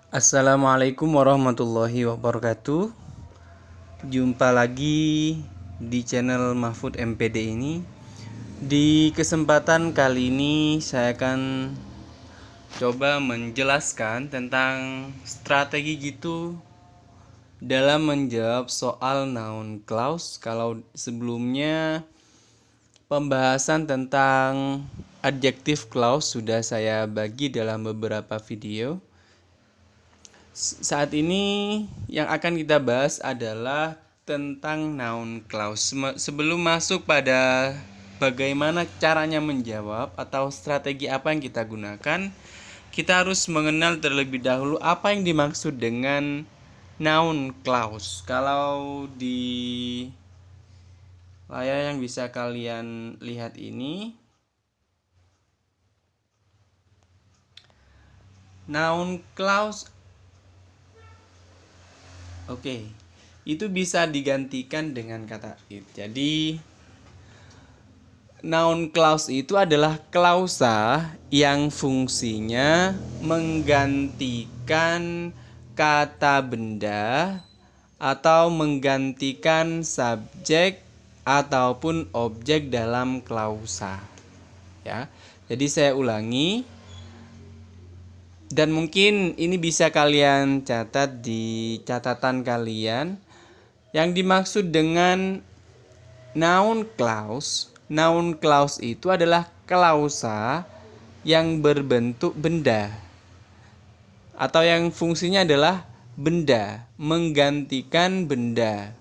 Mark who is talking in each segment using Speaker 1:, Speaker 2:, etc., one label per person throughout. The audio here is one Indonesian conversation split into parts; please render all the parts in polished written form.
Speaker 1: Assalamualaikum warahmatullahi wabarakatuh. Jumpa lagi di channel Mahfud MPD ini. Di kesempatan kali ini saya akan coba menjelaskan tentang strategi gitu dalam menjawab soal noun clause. Kalau sebelumnya pembahasan tentang adjective clause sudah saya bagi dalam beberapa video. Saat ini yang akan kita bahas adalah tentang noun clause. Sebelum masuk pada bagaimana caranya menjawab atau strategi apa yang kita gunakan, kita harus mengenal terlebih dahulu apa yang dimaksud dengan noun clause. Kalau di layar yang bisa kalian lihat ini, noun clause itu bisa digantikan dengan kata it. Jadi noun clause itu adalah klausa yang fungsinya menggantikan kata benda atau menggantikan subjek ataupun objek dalam klausa. Ya. Jadi saya ulangi. Dan mungkin ini bisa kalian catat di catatan kalian. Yang dimaksud dengan noun clause itu adalah klausa yang berbentuk benda atau yang fungsinya adalah benda, menggantikan benda.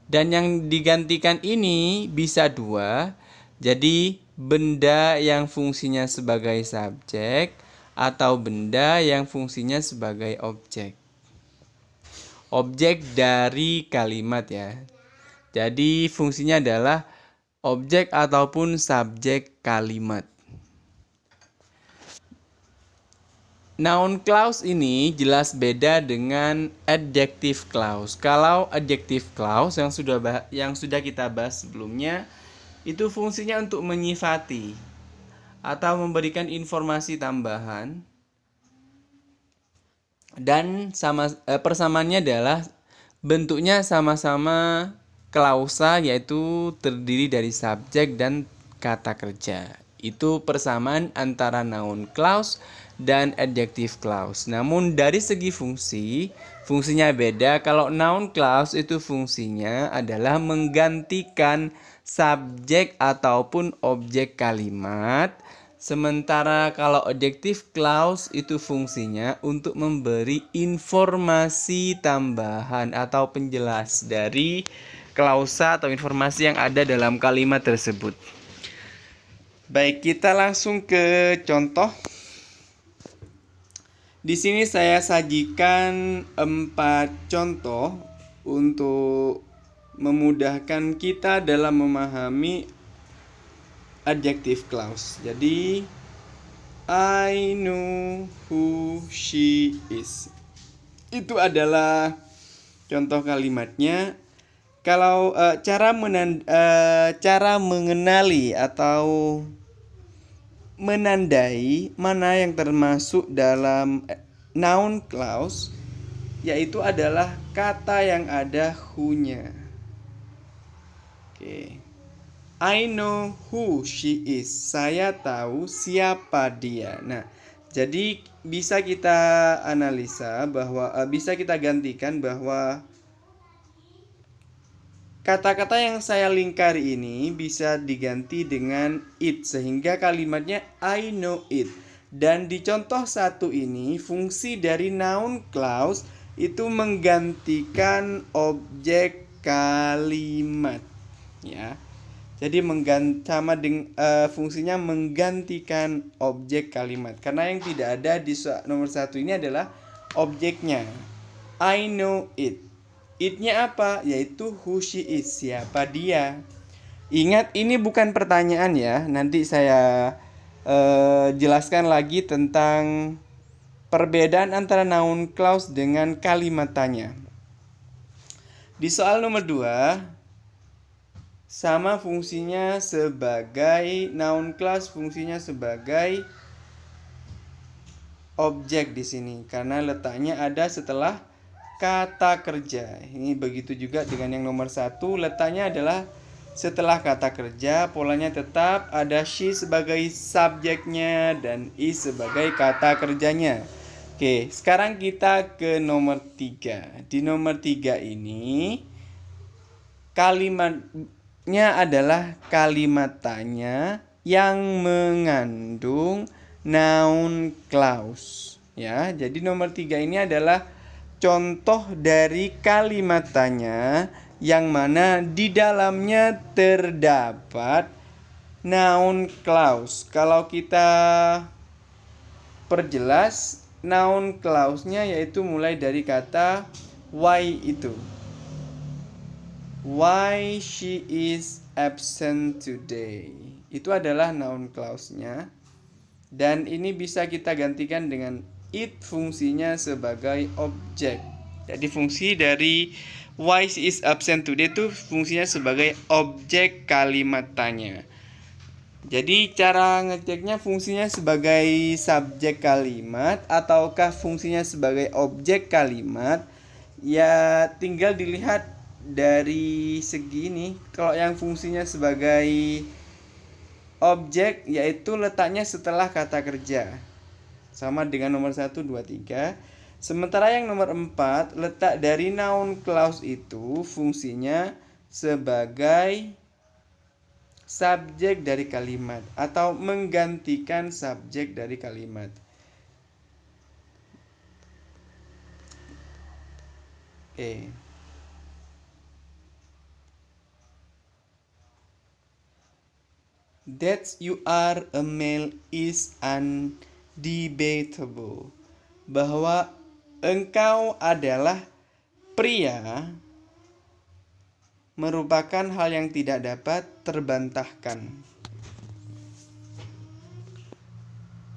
Speaker 1: Dan yang digantikan ini bisa dua. Jadi benda yang fungsinya sebagai subjek atau benda yang fungsinya sebagai objek. Objek dari kalimat ya. Jadi fungsinya adalah objek ataupun subjek kalimat. Noun clause ini jelas beda dengan adjective clause. Kalau adjective clause yang sudah kita bahas sebelumnya, itu fungsinya untuk menyifati atau memberikan informasi tambahan. Dan persamaannya adalah bentuknya sama-sama klausa, yaitu terdiri dari subjek dan kata kerja. Itu persamaan antara noun clause dan adjective clause. Namun dari segi fungsinya beda. Kalau noun clause itu fungsinya adalah menggantikan subjek ataupun objek kalimat. Sementara kalau adjective clause itu fungsinya untuk memberi informasi tambahan atau penjelas dari klausa atau informasi yang ada dalam kalimat tersebut. Baik, kita langsung ke contoh. Di sini saya sajikan 4 contoh untuk memudahkan kita dalam memahami adjective clause. Jadi I know who she is. Itu adalah contoh kalimatnya. Kalau cara mengenali atau menandai mana yang termasuk dalam noun clause, yaitu adalah kata yang ada who-nya. I know who she is. Saya tahu siapa dia. Nah, jadi bisa kita analisa bahwa bisa kita gantikan bahwa kata-kata yang saya lingkari ini bisa diganti dengan it, sehingga kalimatnya I know it. Dan di contoh 1 ini, fungsi dari noun clause itu menggantikan objek kalimat. Ya. Jadi fungsinya menggantikan objek kalimat. Karena yang tidak ada di nomor 1 ini adalah objeknya. I know it. It-nya apa? Yaitu who she is, siapa dia. Ingat, ini bukan pertanyaan ya. Nanti saya jelaskan lagi tentang perbedaan antara noun clause dengan kalimat tanya. Di soal nomor 2, sama fungsinya sebagai noun clause, fungsinya sebagai objek di sini karena letaknya ada setelah kata kerja. Ini begitu juga dengan yang nomor 1, letaknya adalah setelah kata kerja, polanya tetap ada she sebagai subjeknya dan is sebagai kata kerjanya. Oke, sekarang kita ke nomor 3. Di nomor 3 ini kalimatnya adalah kalimat tanya yang mengandung noun clause. Ya, jadi nomor 3 ini adalah contoh dari kalimat tanya yang mana di dalamnya terdapat noun clause. Kalau kita perjelas, noun clause-nya yaitu mulai dari kata why itu. Why she is absent today. Itu adalah noun clause-nya. Dan ini bisa kita gantikan dengan it, fungsinya sebagai objek. Jadi fungsi dari why she is absent today itu fungsinya sebagai objek kalimat tanya. Jadi cara ngeceknya fungsinya sebagai subjek kalimat ataukah fungsinya sebagai objek kalimat, ya tinggal dilihat dari segi ini. Kalau yang fungsinya sebagai objek yaitu letaknya setelah kata kerja, sama dengan nomor 1, 2, 3. Sementara yang nomor 4, letak dari noun clause itu fungsinya sebagai subjek dari kalimat atau menggantikan subjek dari kalimat. That you are a male is undebatable. Bahwa engkau adalah pria merupakan hal yang tidak dapat terbantahkan.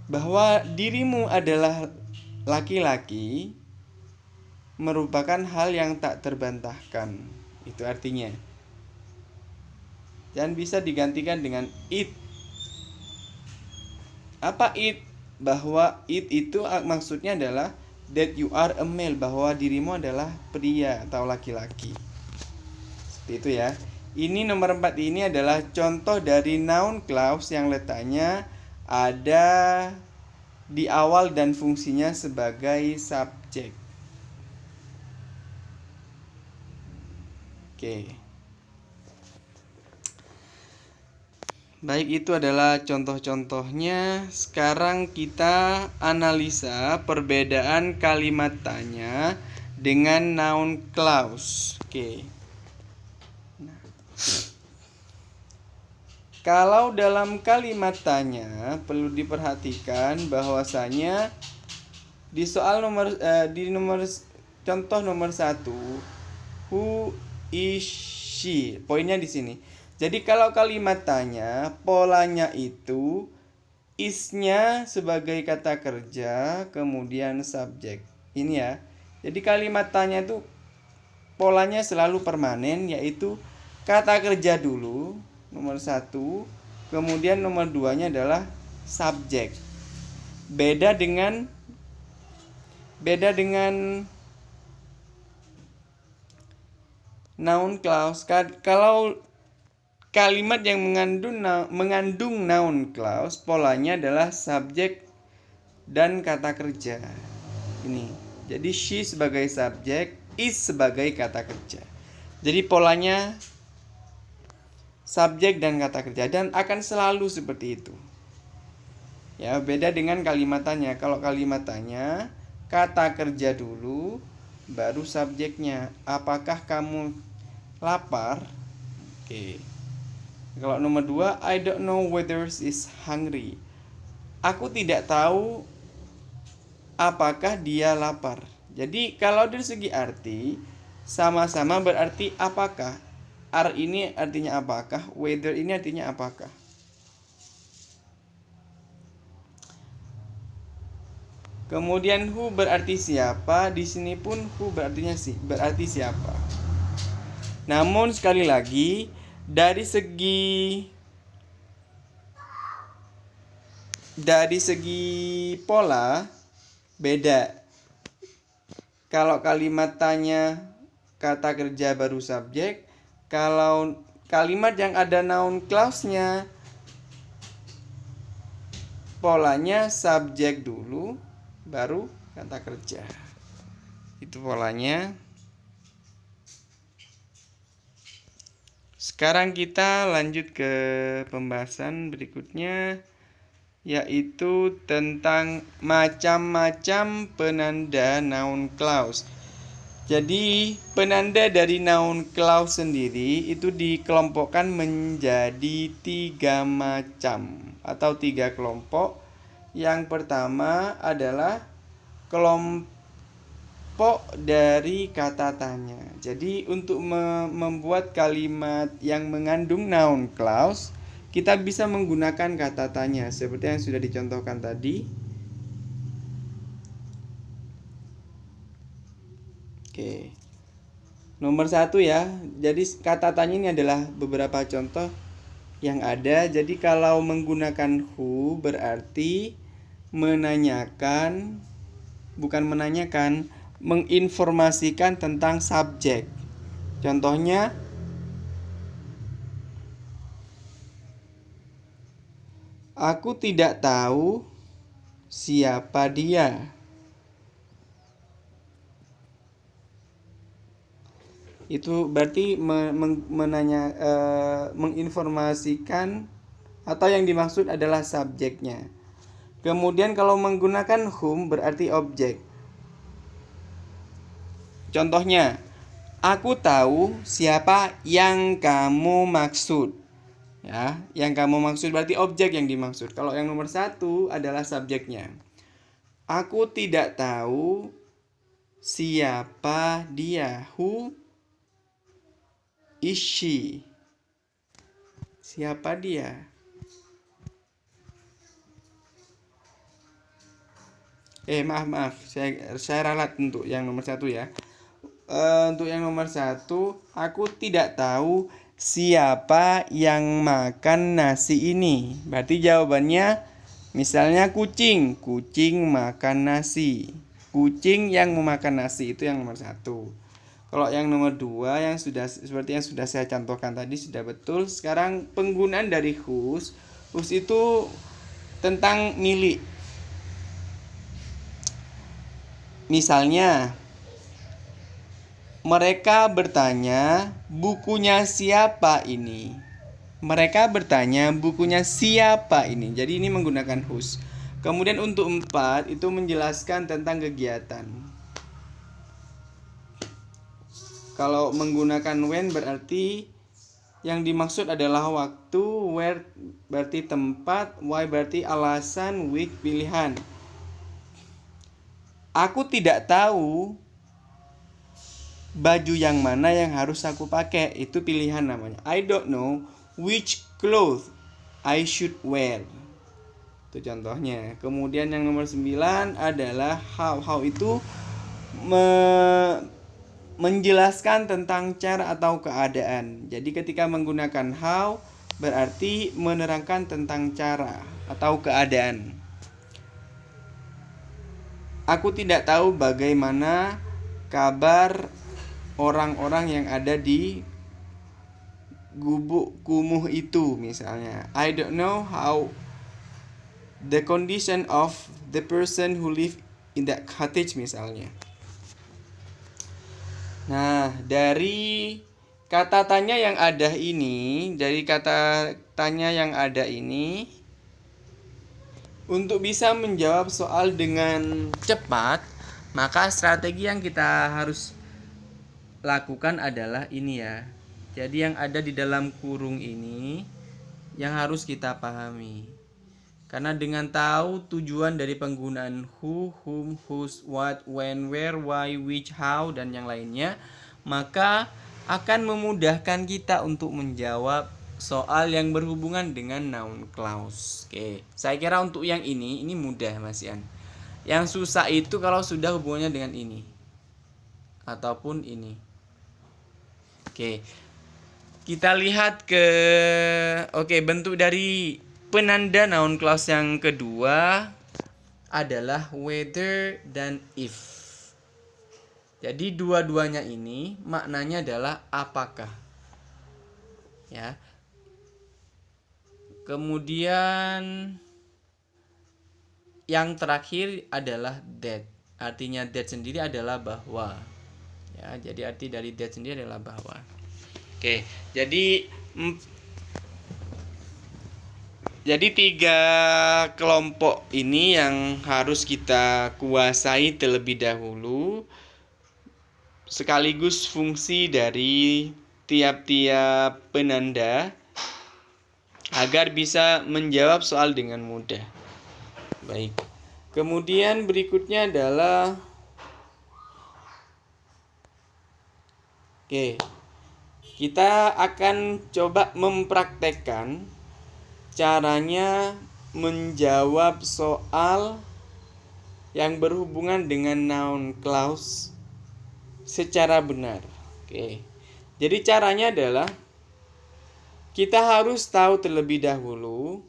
Speaker 1: Bahwa dirimu adalah laki-laki merupakan hal yang tak terbantahkan. Itu artinya. Dan bisa digantikan dengan it. Apa it? Bahwa it itu maksudnya adalah that you are a male, bahwa dirimu adalah pria atau laki-laki. Seperti itu ya. Ini nomor 4 ini adalah contoh dari noun clause yang letaknya ada di awal dan fungsinya sebagai subjek. Oke. Baik, itu adalah contoh-contohnya. Sekarang kita analisa perbedaan kalimat tanya dengan noun clause. Oke. Kalau dalam kalimat tanya perlu diperhatikan bahwasanya di soal contoh nomor 1, who is she? Poinnya di sini. Jadi kalau kalimat tanya polanya itu is-nya sebagai kata kerja kemudian subjek. Ini ya. Jadi kalimat tanya itu polanya selalu permanen, yaitu kata kerja dulu nomor 1, kemudian nomor 2-nya adalah subjek. Beda dengan noun clause. Kalau kalimat yang mengandung noun clause, polanya adalah subjek dan kata kerja. Ini. Jadi she sebagai subjek, is sebagai kata kerja. Jadi polanya subjek dan kata kerja dan akan selalu seperti itu. Ya, beda dengan kalimat tanya. Kalau kalimat tanya, kata kerja dulu baru subjeknya. Apakah kamu lapar? Oke. Kalau nomor 2, I don't know whether is hungry. Aku tidak tahu apakah dia lapar. Jadi kalau dari segi arti sama-sama berarti apakah. Are ini artinya apakah, whether ini artinya apakah. Kemudian who berarti siapa, di sini pun who berarti siapa. Namun sekali lagi dari segi pola Beda. Kalau kalimat tanya kata kerja baru subjek, kalau kalimat yang ada noun clause-nya polanya subjek dulu baru kata kerja. Itu polanya. Sekarang kita lanjut ke pembahasan berikutnya, yaitu tentang macam-macam penanda noun clause. Jadi penanda dari noun clause sendiri itu dikelompokkan menjadi 3 macam atau 3 kelompok. Yang pertama adalah kelompok dari kata tanya. Jadi untuk membuat kalimat yang mengandung noun clause, kita bisa menggunakan kata tanya seperti yang sudah dicontohkan tadi. Oke. Nomor 1 ya. Jadi kata tanya ini adalah beberapa contoh yang ada. Jadi kalau menggunakan who berarti menanyakan, bukan menanyakan, menginformasikan tentang subjek. Contohnya, aku tidak tahu siapa dia. Itu berarti menginformasikan atau yang dimaksud adalah subjeknya. Kemudian kalau menggunakan whom berarti objek. Contohnya, aku tahu siapa yang kamu maksud. Ya, yang kamu maksud berarti objek yang dimaksud. Kalau yang nomor 1 adalah subjeknya. Aku tidak tahu siapa dia. Who is she? Siapa dia? Maaf. Saya ralat untuk yang nomor 1 ya. Untuk yang nomor 1, aku tidak tahu siapa yang makan nasi ini. Berarti jawabannya misalnya kucing. Kucing makan nasi. Kucing yang memakan nasi, itu yang nomor 1. Kalau yang nomor 2 yang sudah seperti yang sudah saya contohkan tadi sudah betul. Sekarang penggunaan dari whose. Whose itu tentang milik. Misalnya, mereka bertanya, bukunya siapa ini? Mereka bertanya, bukunya siapa ini? Jadi ini menggunakan whose. Kemudian untuk 4 itu menjelaskan tentang kegiatan. Kalau menggunakan when berarti yang dimaksud adalah waktu, where berarti tempat, why berarti alasan, which pilihan. Aku tidak tahu baju yang mana yang harus aku pakai, itu pilihan namanya. I don't know which clothes I should wear. Itu contohnya. Kemudian yang nomor 9 adalah how. How itu menjelaskan tentang cara atau keadaan. Jadi ketika menggunakan how berarti menerangkan tentang cara atau keadaan. Aku tidak tahu bagaimana kabar orang-orang yang ada di gubuk kumuh itu misalnya. I don't know how the condition of the person who live in that cottage misalnya. Nah, dari kata tanya yang ada ini, untuk bisa menjawab soal dengan cepat, maka strategi yang kita harus lakukan adalah ini ya. Jadi yang ada di dalam kurung ini yang harus kita pahami. Karena dengan tahu tujuan dari penggunaan who, whom, whose, what, when, where, why, which, how, dan yang lainnya, maka akan memudahkan kita untuk menjawab soal yang berhubungan dengan noun clause. Oke, saya kira untuk yang ini mudah Mas Ian. Yang susah itu kalau sudah hubungannya dengan ini ataupun ini. Oke, kita lihat bentuk dari penanda noun clause yang kedua adalah whether dan if. Jadi dua-duanya ini maknanya adalah apakah. Ya. Kemudian yang terakhir adalah that. Artinya that sendiri adalah bahwa. Ya, jadi arti dari that sendiri adalah bahwa. Oke, jadi tiga kelompok ini yang harus kita kuasai terlebih dahulu, sekaligus fungsi dari tiap-tiap penanda agar bisa menjawab soal dengan mudah. Baik. Kemudian berikutnya adalah kita akan coba mempraktekkan caranya menjawab soal yang berhubungan dengan noun clause secara benar. Jadi caranya adalah kita harus tahu terlebih dahulu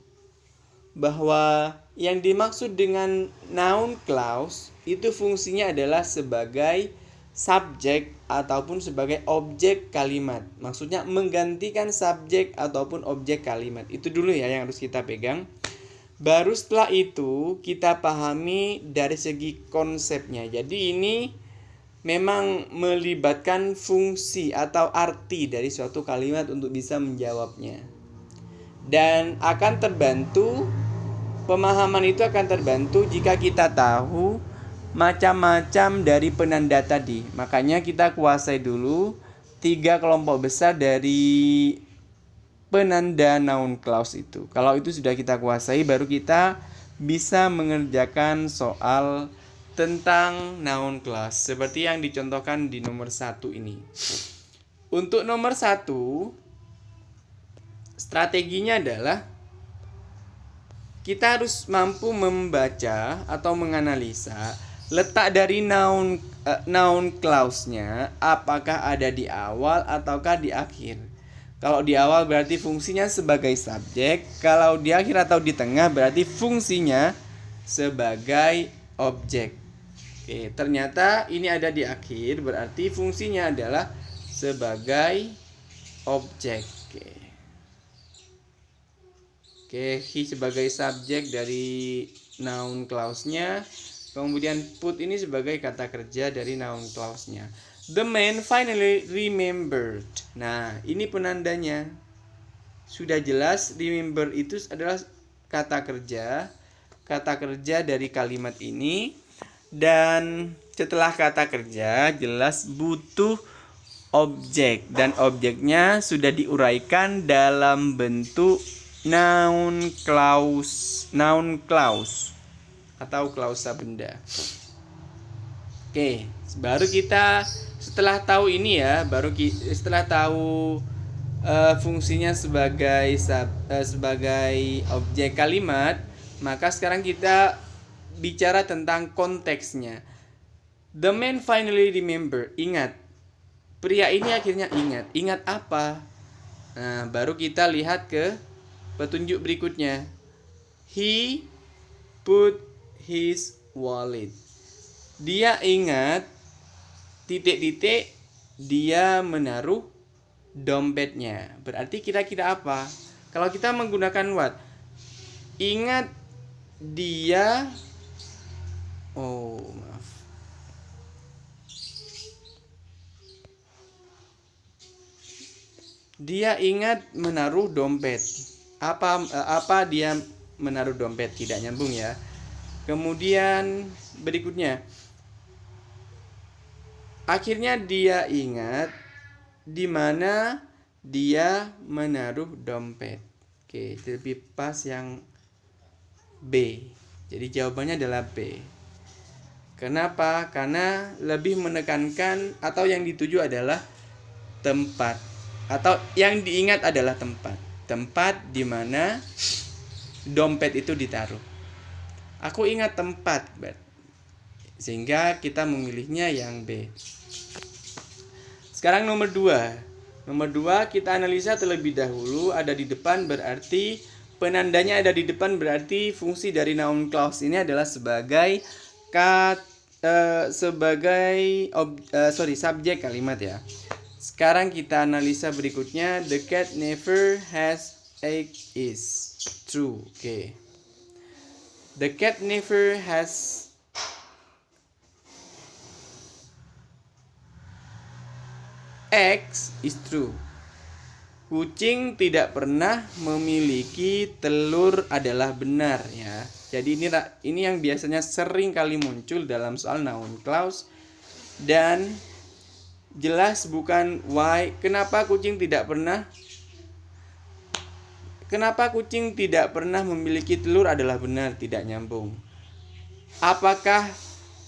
Speaker 1: bahwa yang dimaksud dengan noun clause itu fungsinya adalah sebagai subjek ataupun sebagai objek kalimat. Maksudnya menggantikan subjek ataupun objek kalimat. Itu dulu ya yang harus kita pegang. Baru setelah itu kita pahami dari segi konsepnya. Jadi ini memang melibatkan fungsi atau arti dari suatu kalimat untuk bisa menjawabnya. Dan akan terbantu, pemahaman itu akan terbantu jika kita tahu macam-macam dari penanda tadi. Makanya kita kuasai dulu 3 kelompok besar dari penanda noun clause itu. Kalau itu sudah kita kuasai, baru kita bisa mengerjakan soal tentang noun clause seperti yang dicontohkan di nomor 1 ini. Untuk nomor 1, strateginya adalah kita harus mampu membaca atau menganalisa letak dari noun clause-nya, apakah ada di awal ataukah di akhir. Kalau di awal berarti fungsinya sebagai subjek, kalau di akhir atau di tengah berarti fungsinya sebagai objek. Ternyata ini ada di akhir, berarti fungsinya adalah sebagai objek. He sebagai subjek dari noun clause-nya. Kemudian put ini sebagai kata kerja dari noun clause-nya. The man finally remembered. Nah, ini penandanya. Sudah jelas remember itu adalah kata kerja. Kata kerja dari kalimat ini. Dan setelah kata kerja jelas butuh objek. Dan objeknya sudah diuraikan dalam bentuk noun clause atau klausa benda. Baru kita setelah tahu ini ya, setelah tahu fungsinya sebagai objek kalimat, maka sekarang kita bicara tentang konteksnya. The man finally remember. Ingat, pria ini akhirnya ingat. Ingat apa? Nah, baru kita lihat ke petunjuk berikutnya. He put his wallet. Dia ingat titik-titik dia menaruh dompetnya. Berarti kira-kira apa? Kalau kita menggunakan what? Ingat dia Dia ingat menaruh dompet. Apa dia menaruh dompet? Tidak nyambung ya. Kemudian berikutnya, akhirnya dia ingat di mana dia menaruh dompet. Lebih pas yang B. Jadi jawabannya adalah B. Kenapa? Karena lebih menekankan atau yang dituju adalah tempat, atau yang diingat adalah tempat. Tempat di mana dompet itu ditaruh. Aku ingat tempat, sehingga kita memilihnya yang B. Sekarang nomor 2. Nomor 2 kita analisa terlebih dahulu. Ada di depan berarti penandanya ada di depan, berarti fungsi dari noun clause ini adalah sebagai subjek kalimat ya. Sekarang kita analisa berikutnya. The cat never has egg is true. Oke. The cat never has eggs is true. Kucing tidak pernah memiliki telur adalah benar ya. Jadi ini yang biasanya sering kali muncul dalam soal noun clause, dan jelas bukan why. Kenapa kucing tidak pernah memiliki telur adalah benar, tidak nyambung. Apakah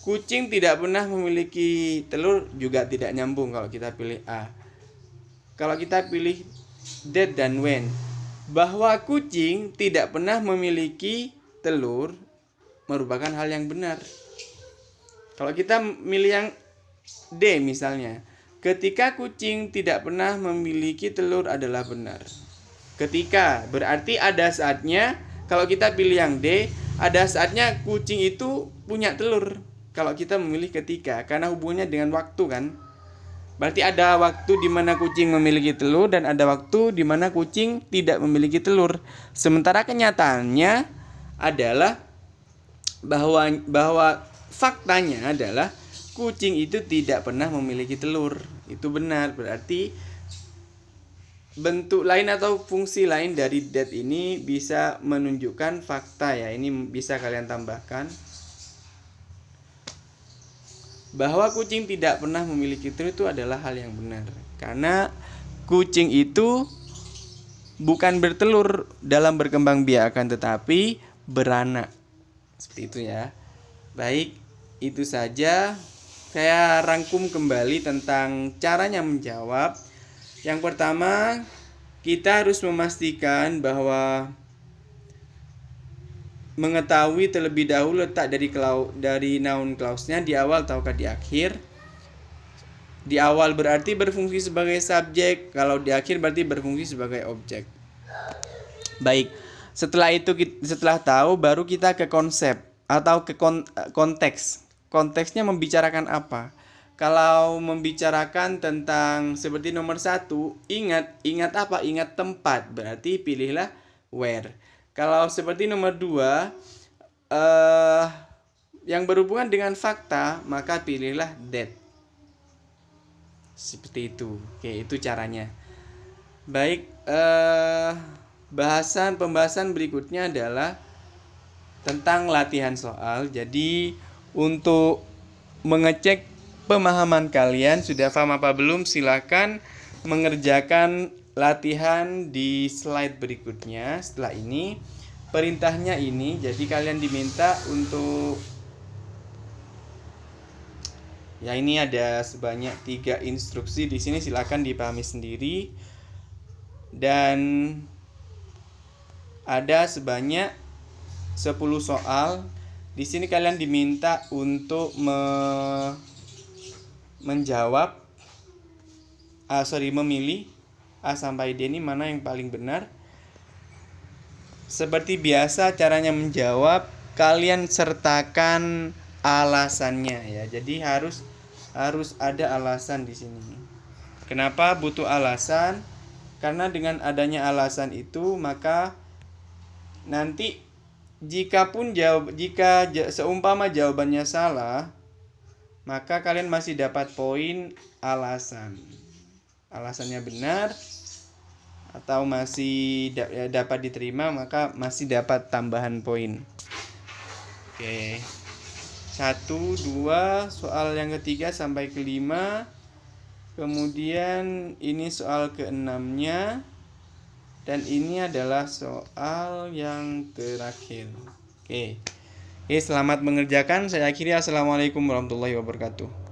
Speaker 1: kucing tidak pernah memiliki telur juga tidak nyambung kalau kita pilih A. Kalau kita pilih that dan when, bahwa kucing tidak pernah memiliki telur merupakan hal yang benar. Kalau kita milih yang D misalnya, ketika kucing tidak pernah memiliki telur adalah benar. Ketika berarti ada saatnya, kalau kita pilih yang D, ada saatnya kucing itu punya telur. Kalau kita memilih ketika, karena hubungannya dengan waktu kan. Berarti ada waktu di mana kucing memiliki telur dan ada waktu di mana kucing tidak memiliki telur. Sementara kenyataannya adalah bahwa faktanya adalah kucing itu tidak pernah memiliki telur. Itu benar. Berarti bentuk lain atau fungsi lain dari that ini bisa menunjukkan fakta ya. Ini bisa kalian tambahkan. Bahwa kucing tidak pernah memiliki telur itu adalah hal yang benar. Karena kucing itu bukan bertelur dalam berkembang biak, akan tetapi beranak. Seperti itu ya. Baik, itu saja. Saya rangkum kembali tentang caranya menjawab. Yang pertama, kita harus memastikan bahwa mengetahui terlebih dahulu letak dari noun clause-nya di awal ataukah di akhir. Di awal berarti berfungsi sebagai subjek, kalau di akhir berarti berfungsi sebagai objek. Baik, setelah tahu baru kita ke konsep atau ke konteks. Konteksnya membicarakan apa? Kalau membicarakan tentang seperti nomor 1, ingat apa? Ingat tempat, berarti pilihlah where. Kalau seperti nomor 2, yang berhubungan dengan fakta, maka pilihlah that. Seperti itu. Oke, itu caranya. Baik, pembahasan berikutnya adalah tentang latihan soal. Jadi, untuk mengecek pemahaman kalian sudah paham apa belum, silakan mengerjakan latihan di slide berikutnya. Setelah ini perintahnya ini, jadi kalian diminta untuk ya, ini ada sebanyak 3 instruksi di sini, silakan dipahami sendiri. Dan ada sebanyak 10 soal. Di sini kalian diminta untuk memilih A sampai D ini mana yang paling benar. Seperti biasa caranya menjawab, kalian sertakan alasannya ya. Jadi harus ada alasan di sini. Kenapa butuh alasan? Karena dengan adanya alasan itu, maka nanti jika seumpama jawabannya salah, maka kalian masih dapat poin alasan. Alasannya benar atau masih dapat diterima, maka masih dapat tambahan poin. Oke. 1, 2, soal yang ketiga sampai ke-5. Kemudian ini soal ke-6-nya. Dan ini adalah soal yang terakhir. Oke, selamat mengerjakan. Saya akhiri. Assalamualaikum warahmatullahi wabarakatuh.